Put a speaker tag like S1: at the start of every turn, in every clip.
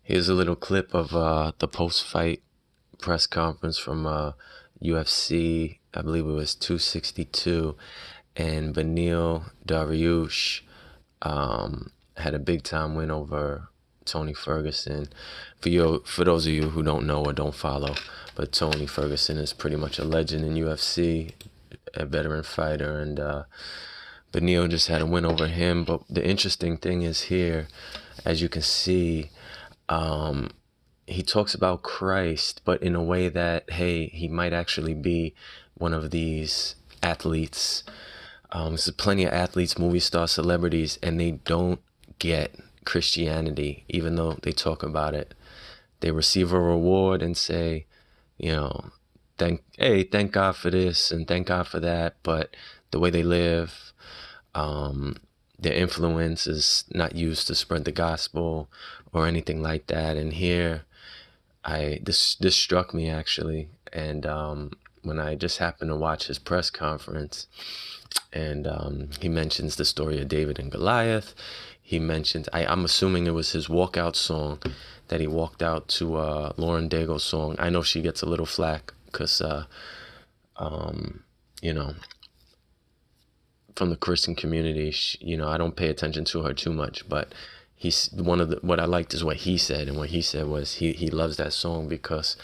S1: Here's a little clip of the post-fight press conference from UFC. I believe it was 262, and Beneil Dariush had a big-time win over Tony Ferguson. For those of you who don't know or don't follow, but Tony Ferguson is pretty much a legend in UFC, a veteran fighter, and Beneil just had a win over him. But the interesting thing is here, as you can see, he talks about Christ, but in a way that, hey, he might actually be one of these athletes. There's plenty of athletes, movie stars, celebrities, and they don't get Christianity, even though they talk about it. They receive a reward and say, you know, thank God for this and thank God for that, but the way they live, their influence is not used to spread the gospel or anything like that. And here, this struck me actually, and when I just happened to watch his press conference, and he mentions the story of David and Goliath. He mentions, I'm assuming it was his walkout song that he walked out to Lauren Daigle's song. I know she gets a little flack because, you know, from the Christian community, I don't pay attention to her too much, but what I liked is what he said, and what he said was he loves that song because,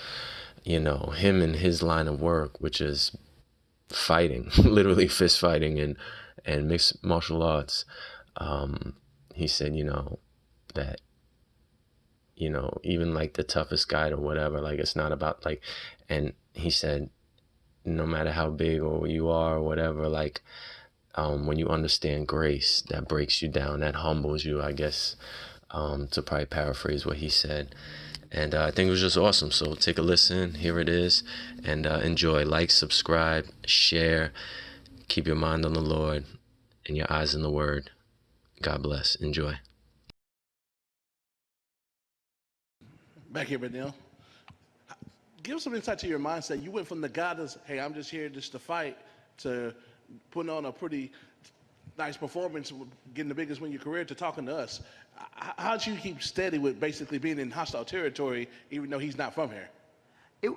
S1: him and his line of work, which is fighting, literally fist fighting and mixed martial arts. He said, that, even like the toughest guy or whatever, like it's not about like, and he said, no matter how big or you are or whatever, like, when you understand grace, that breaks you down, that humbles you, I guess, to probably paraphrase what he said. And I think it was just awesome. So take a listen. Here it is. And enjoy. Like, subscribe, share. Keep your mind on the Lord and your eyes on the Word. God bless. Enjoy.
S2: Back here, Beneil. Give us some insight to your mindset. You went from the guy that's, hey, I'm just here just to fight, to putting on a pretty nice performance, getting the biggest win in your career, to talking to us. How did you keep steady with basically being in hostile territory, even though he's not from here?
S3: It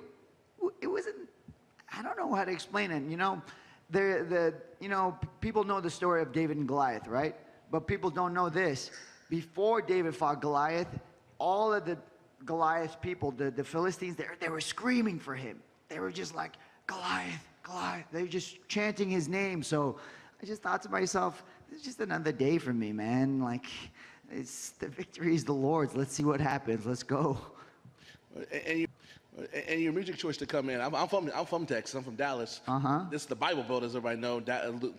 S3: wasn't. I don't know how to explain it. People know the story of David and Goliath, right? But people don't know this. Before David fought Goliath, all of the Goliath people, the Philistines, they were screaming for him. They were just like, Goliath, Goliath. They were just chanting his name. So I just thought to myself, it's just another day for me, man. Like, the victory is the Lord's. Let's see what happens. Let's go.
S2: And your music choice to come in. I'm from Texas. I'm from Dallas. This is the Bible Belt, as everybody know.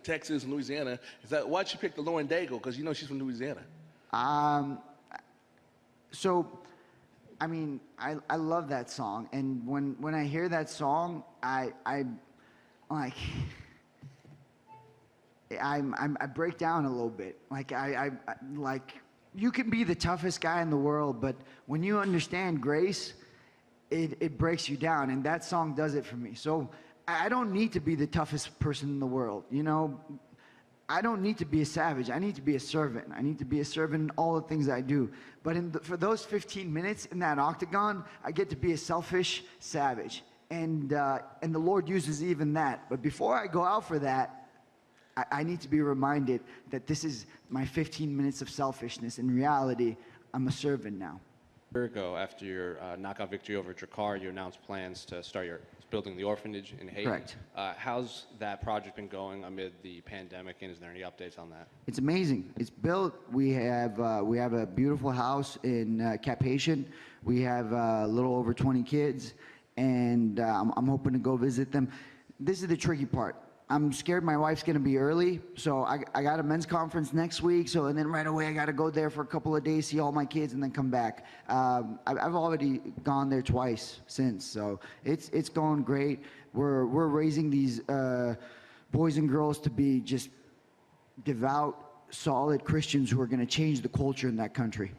S2: Texas and Louisiana. Why'd you pick the Lauren Daigle? Because she's from Louisiana.
S3: So, I mean, I love that song, and when I hear that song, I break down a little bit. Like you can be the toughest guy in the world, but when you understand grace, it breaks you down, and that song does it for me. So I don't need to be the toughest person in the world, I don't need to be a savage. I need to be a servant. I need to be a servant in all the things I do. But for those 15 minutes in that octagon, I get to be a selfish savage. And the Lord uses even that. But before I go out for that, I need to be reminded that this is my 15 minutes of selfishness. In reality, I'm a servant now.
S4: A year ago, after your knockout victory over Jakar, you announced plans to start building the orphanage in Haiti.
S3: Correct.
S4: How's that project been going amid the pandemic, and is there any updates on that?
S3: It's amazing. It's built. We have a beautiful house in Cap Haitian. We have a little over 20 kids, and I'm hoping to go visit them. This is the tricky part. I'm scared my wife's going to be early, so I got a men's conference next week, and then right away I got to go there for a couple of days, see all my kids, and then come back. I've already gone there twice since, so it's going great. We're raising these boys and girls to be just devout, solid Christians who are going to change the culture in that country.